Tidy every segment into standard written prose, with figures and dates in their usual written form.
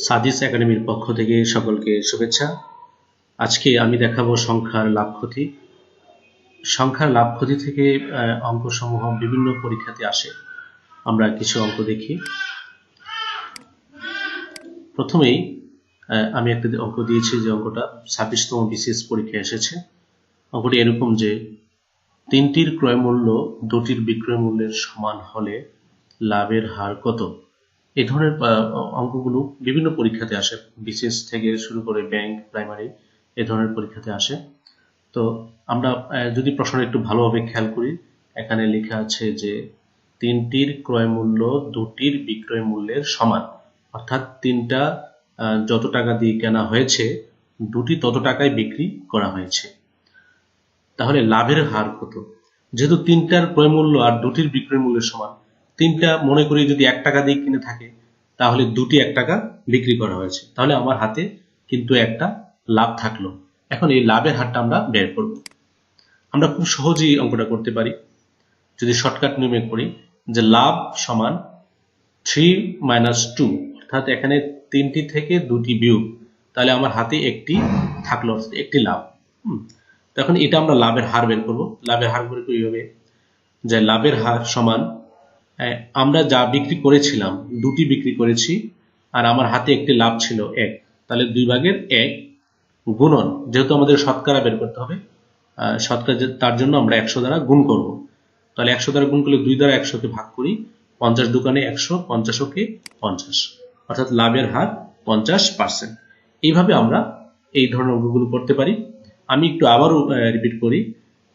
সাদিস একাডেমির পক্ষ থেকে সকলকে শুভেচ্ছা। আজকে আমি দেখাবো সংখ্যার লাভ ক্ষতি। সংখ্যার লাভ ক্ষতি থেকে অঙ্কসমূহ বিভিন্ন পরীক্ষাতে আসে। আমরা কিছু অঙ্ক দেখি। প্রথমেই আমি একটা অঙ্ক দিয়েছি, যে অঙ্কটা 26তম বিসিএস পরীক্ষায় এসেছে। অঙ্কটি এরকম যে 3টির ক্রয় মূল্য 2টির বিক্রয় মূল্যের সমান হলে লাভের হার কত? এই ধরনের অঙ্কগুলো বিভিন্ন পরীক্ষাতে আসে, বিসিএস থেকে শুরু করে ব্যাংক, প্রাইমারি, এই ধরনের পরীক্ষাতে আসে। তো আমরা যদি প্রশ্ন একটু ভালোভাবে খেয়াল করি, এখানে লেখা আছে যে 3টির ক্রয় মূল্য 2টির বিক্রয় মূল্যের সমান, অর্থাৎ 3টা যত টাকা দিয়ে কেনা হয়েছে 2টি তত টাকায় বিক্রি করা হয়েছে। তাহলে লাভের হার কত? যেহেতু 3টার ক্রয় মূল্য আর 2টির বিক্রয় মূল্যের সমান, 3টা মনে করি যদি 1 টাকা দিয়ে কিনে থাকে, তাহলে 2টি 1 টাকা বিক্রি করা হয়েছে, তাহলে আমার হাতে কিন্তু একটা লাভ থাকলো। এখন এই লাভের হারটা আমরা বের করব। আমরা খুব সহজেই অঙ্কটা করতে পারি যদি শর্টকাট নিয়মে করি, যে লাভ সমান 3 - 2, অর্থাৎ এখানে 3টি থেকে 2টি বিয়োগ, তাহলে আমার হাতে একটি থাকলো, একটি লাভ। তখন এটা আমরা লাভের হার বের করব। লাভের হার বের করি হবে যে লাভের হার সমান, আমরা যা বিক্রি করেছিলাম 2টি বিক্রি করেছি, আর আমার হাতে একটি লাভ ছিল 1, তাহলে 2/1 গুণন, যেহেতু আমাদের শতকরা বের করতে হবে, শতকরা, তার জন্য আমরা 100 দ্বারা গুণ করব। তাহলে 100 দ্বারা গুণ করলে 2 দ্বারা 100কে ভাগ করি, 50 দোকানে 100, 50কে 50, অর্থাৎ লাভের হার 50%। এইভাবে আমরা এই ধরনের অঙ্কগুলো করতে পারি। আমি একটু আবারও রিপিট করি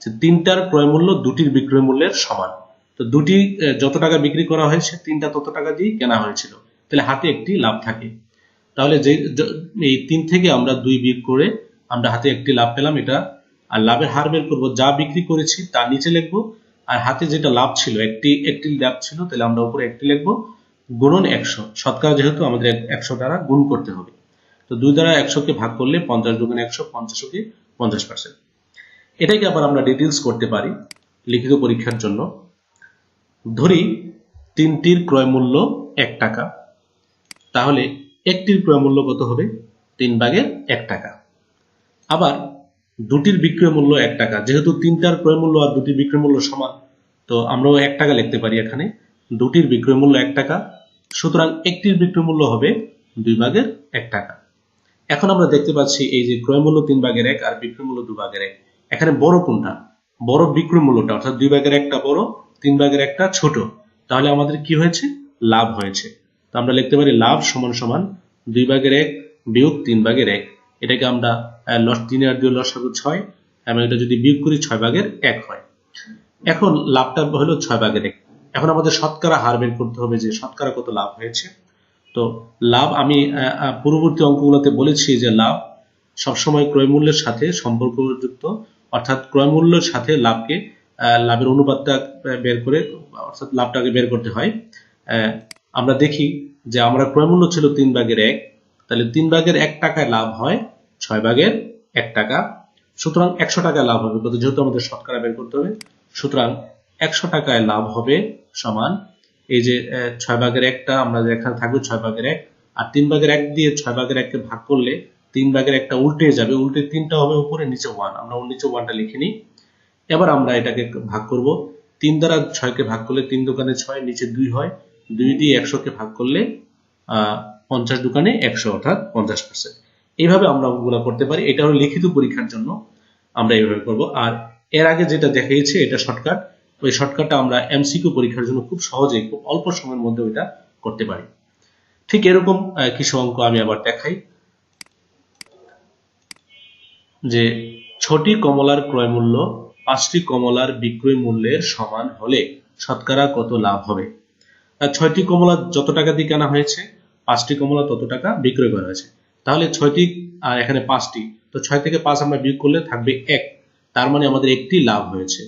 যে 3টার ক্রয় মূল্য 2টির বিক্রয় মূল্যের সমান। তো 2টি যত টাকা বিক্রি করা হয়েছে 3টা তত টাকা দিয়ে কেনা হয়েছিল, তাহলে হাতে একটি লাভ থাকে। তাহলে যে এই 3 থেকে আমরা 2 বিয়োগ করে আমরা হাতে একটি লাভ পেলাম, এটা। আর লাভের হার বের করব, যা বিক্রি করেছি তার নিচে লিখবো, আর হাতে যেটা লাভ ছিল, একটি লাভ ছিল, তাহলে আমরা উপরে একটি লিখবো, গুণন 100। শতকরা যেহেতু আমাদের 100 দ্বারা গুণ করতে হবে, তো 2 দ্বারা 100কে ভাগ করলে 50 দোকানে 100, 50কে 50%। এটাকে আবার আমরা ডিটেইলস করতে পারি লিখিত পরীক্ষার জন্য। ধরি 3টির ক্রয় মূল্য 1 টাকা, তাহলে একটির ক্রয় মূল্য কত হবে? 3/1 টাকা। আবার 2টির বিক্রয় মূল্য 1 টাকা, যেহেতু 3টার ক্রয় মূল্য আর 2টির বিক্রয় মূল্য সমান, তো আমরাও 1 টাকা লিখতে পারি এখানে। 2টির বিক্রয় মূল্য 1 টাকা, সুতরাং একটির বিক্রয় মূল্য হবে 2/1 টাকা। এখন আমরা দেখতে পাচ্ছি এই যে ক্রয় মূল্য 3/1 আর বিক্রয় মূল্য 2/1, এখানে বড় কোনটা? বড় বিক্রয় মূল্যটা, অর্থাৎ 2/1টা বড়, 3/1টা ছোট। তাহলে আমাদের কি হয়েছে? লাভ হয়েছে। তো আমরা লিখতে পারি লাভ সমান সমান 2/1 বিয়োগ 3/1। এটাকে আমরা 3 আর 2 লসাগু 6, এবং এটা যদি বিয়োগ করি 6/1 হয়। এখন লাভটা হলো 6/1। এখন আমাদের শতকরা হার বের করতে হবে, যে শতকরা কত লাভ হয়েছে। তো লাভ আমি পূর্ববর্তী অঙ্কগুলোতে বলেছি যে লাভ সবসময় ক্রয় মূল্যের সাথে সম্পর্কযুক্ত, অর্থাৎ ক্রয় মূল্যের সাথে লাভকে, লাভের অনুপাতটা বের করে, অর্থাৎ লাভটাকে বের করতে হয়। আমরা দেখি যে আমরা ক্রয় মূল্য ছিল 3/1, তাহলে 3/1 টাকায় লাভ হয় 6/1 টাকা। সুতরাং 100 টাকায় লাভ হবে কত? যেহেতু আমাদের শতকরা বের করতে হবে, সুতরাং 100 টাকায় লাভ হবে সমান, এই যে 6/1টা আমরা এখানে থাকবে 6/1, আর 3/1 দিয়ে 6/1কে ভাগ করলে 3/1টা উল্টে যাবে, উল্টে 3টা হবে উপরে, নিচে 1, আমরা নিচে 1টা লিখে নিই। এবার আমরা এটাকে ভাগ করব, 3 দ্বারা 6কে ভাগ করলে 3 দোকানে 6, নিচে 2 হয়, 2 দিয়ে 100কে ভাগ করলে 50 দোকানে 100, অর্থাৎ 50%। এইভাবে আমরা অঙ্কগুলো করতে পারি। এটা হলো লিখিত পরীক্ষার জন্য আমরা এইভাবে করব। আর এর আগে যেটা দেখিয়েছি এটা শর্টকাট, ওই শর্টকাটটা আমরা এমসিকিউ পরীক্ষার জন্য খুব সহজেই, খুব অল্প সময়ের মধ্যে ওইটা করতে পারি। ঠিক এরকম কিছু অঙ্ক আমি আবার দেখাই, যে 6টি কমলার ক্রয় মূল্য 5টি কমলার বিক্রয় মূল্যের সমান হলে শতকরা কত লাভ হবে? 6টি কমলা যত টাকা দিয়ে কেনা হয়েছে, 5টি কমলা তত টাকা বিক্রয় করা হয়েছে। তাহলে 6টি আর এখানে 5টি, তো 6 থেকে 5 আমরা বিয়োগ করলে থাকবে 1, তার মানে আমাদের একটি লাভ হয়েছে।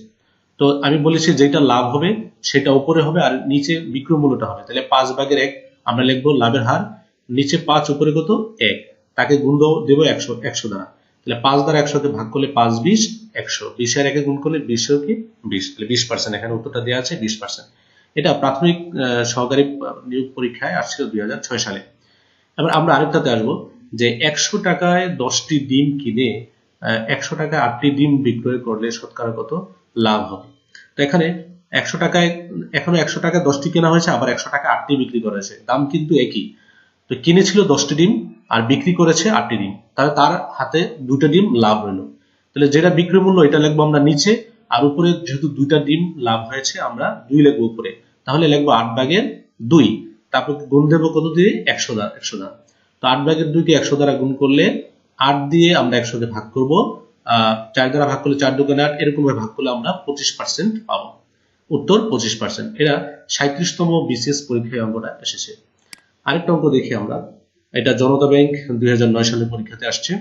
তো আমি বলেছি যেটা লাভ হবে সেটা উপরে হবে, আর নিচে বিক্রয় মূল্যটা হবে। তাহলে 5/1 আমরা লিখবো লাভের হার, নিচে 5, উপরে কত? 1, তাকে গুণ দেব 100 দ্বারা। তাহলে 5 দ্বারা 100কে ভাগ করলে 5 × 20 100, 20 আর 1 গুণ করলে 20 কি 20, তাহলে 20%। এখানে উত্তরটা দেওয়া আছে 20%। এটা প্রাথমিক সহকারী নিয়োগ পরীক্ষায় আসছিল 2006 সালে। এবার আমরা আরেকটাতে আসবো যে 100 টাকায় 10টি ডিম কিনে 100 টাকায় 8টি ডিম বিক্রয় করলে শতকরা কত লাভ হবে। তো এখানে 100 টাকায় এখনো 100 টাকায় 10টি কেনা হয়েছে, আবার 100 টাকা 8টি বিক্রি করা হয়েছে, দাম কিন্তু একই। তো কিনেছিল 10টি ডিম আর বিক্রি করেছে 8টি ডিম, তাহলে তার হাতে 2টা ডিম লাভ হলো। তাহলে যেটা বিক্রয় মূল্য এটা লিখবো আমরা নিচে, আর উপরে যেহেতু 2টা ডিম লাভ হয়েছে আমরা 2 লিখবো উপরে, তাহলে লিখবো 8/2। তারপর গুণ দেবো কত দিয়ে 100 দ্বারা, 100 দ্বারা। তো 8/2 কে 100 দ্বারা গুণ করলে 8 দিয়ে আমরা 100 কে ভাগ করবো, 4 দ্বারা ভাগ করলে 4 দুগুণে 8, এরকম ভাবে ভাগ করলে আমরা 25% পাবো। উত্তর 25%। এরা 37তম বিসিএস পরীক্ষায় অঙ্কটা এসেছে। আরেকটা অঙ্ক দেখি আমরা, এটা জনতা ব্যাংক 2009 সালের পরীক্ষাতে আসছে।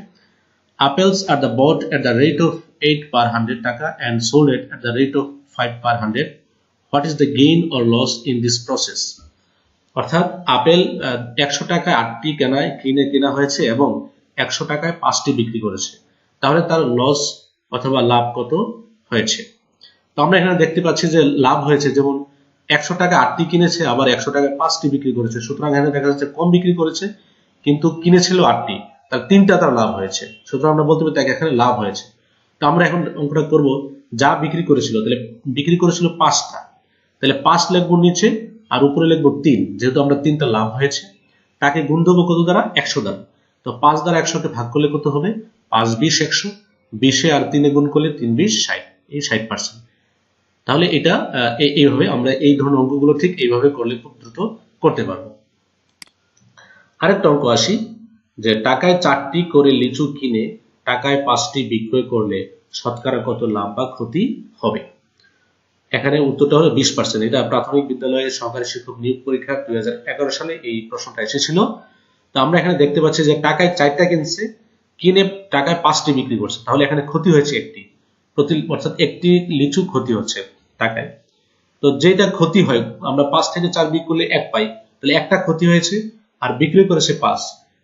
Apples are the bought at the rate of 8 per 100 টাকা and sold at the rate of 5 per 100. What is the gain or loss in this process? অর্থাৎ আপেল 100 টাকায় 8টি কেনা হয়েছে এবং 100 টাকায় 5টি বিক্রি করেছে, তাহলে তার লস অথবা লাভ কত হয়েছে। তো আমরা এখানে দেখতে পাচ্ছি যে লাভ হয়েছে, যেমন 100 টাকা 8টি কিনেছে, আবার 100 টাকায় 5টি বিক্রি করেছে, সুতরাং এখানে দেখা যাচ্ছে কম বিক্রি করেছে কিন্তু কিনেছিল 8টি, তার 3টা তার লাভ হয়েছে, সুতরাং আমরা বলতে পারি এখানে লাভ হয়েছে। তো আমরা এখন অঙ্কটা করব, যা বিক্রি করেছিল, তাহলে বিক্রি করেছিল 5টা, তাহলে 5 লিখবো নিচে আর উপরে লিখবো 3, যেহেতু আমরা 3টা লাভ হয়েছে, তাকে গুণ দেবো কত দ্বারা 100 দ্বারা। তো 5 দ্বারা 100 কে ভাগ করলে কত হবে 5 20 100, 20 আর 3 গুণ করলে 3 20 60, এই 60%। তাহলে এটা এইভাবে আমরা এই ধরনের অঙ্কগুলো ঠিক এইভাবে করলে খুব দ্রুত করতে পারবো। আরেকটা অঙ্ক আসি, যে টাকায় 4টি করে লিচু কিনে টাকায় 5টি বিক্রয় করলে শতকরা কত লাভ বা ক্ষতি হবে। এখানে উত্তরটা হলো 20%। এটা প্রাথমিক বিদ্যালয়ের সহকারী শিক্ষক নিয়োগ পরীক্ষা 2011 সালে এই প্রশ্নটা এসেছিল। তো আমরা এখানে দেখতে পাচ্ছি যে টাকায় 4টা কিনছে, কিনে টাকায় 5টি বিক্রি করছে, তাহলে এখানে ক্ষতি হয়েছে একটি, অর্থাৎ একটি লিচু ক্ষতি হচ্ছে টাকায়। তো যেটা ক্ষতি হয়, আমরা 5 থেকে 4 বিক্রি করলে 1 পাই, তাহলে একটা ক্ষতি হয়েছে আর বিক্রি করেছে 5,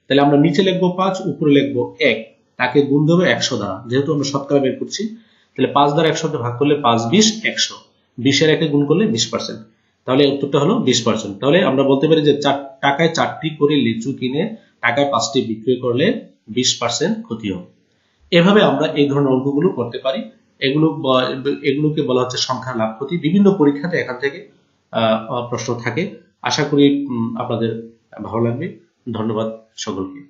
তাহলে আমরা নিচে লিখবো 5, উপরে লিখবো 1, তাকে গুণ দেবো 100 দ্বারা, যেহেতু আমরা শতকরা বের করছি। তাহলে 5 দ্বারা 100 কে ভাগ করলে 5 20 100, 20 এর 1 গুণ করলে 20%, তাহলে উত্তরটা হলো 20%। তাহলে আমরা বলতে পারি যে টাকায় 4টি করে লিচু কিনে টাকায় 5টি বিক্রি করলে 20% ক্ষতি হবে। এভাবে আমরা এই ধরনের অঙ্কগুলো করতে পারি। এগুলোকে বলা হচ্ছে সংখ্যা লাভ ক্ষতি। বিভিন্ন পরীক্ষাতে এখান থেকে প্রশ্ন থাকে। আশা করি আপনাদের ভালো লাগবে। ধন্যবাদ সকলকে।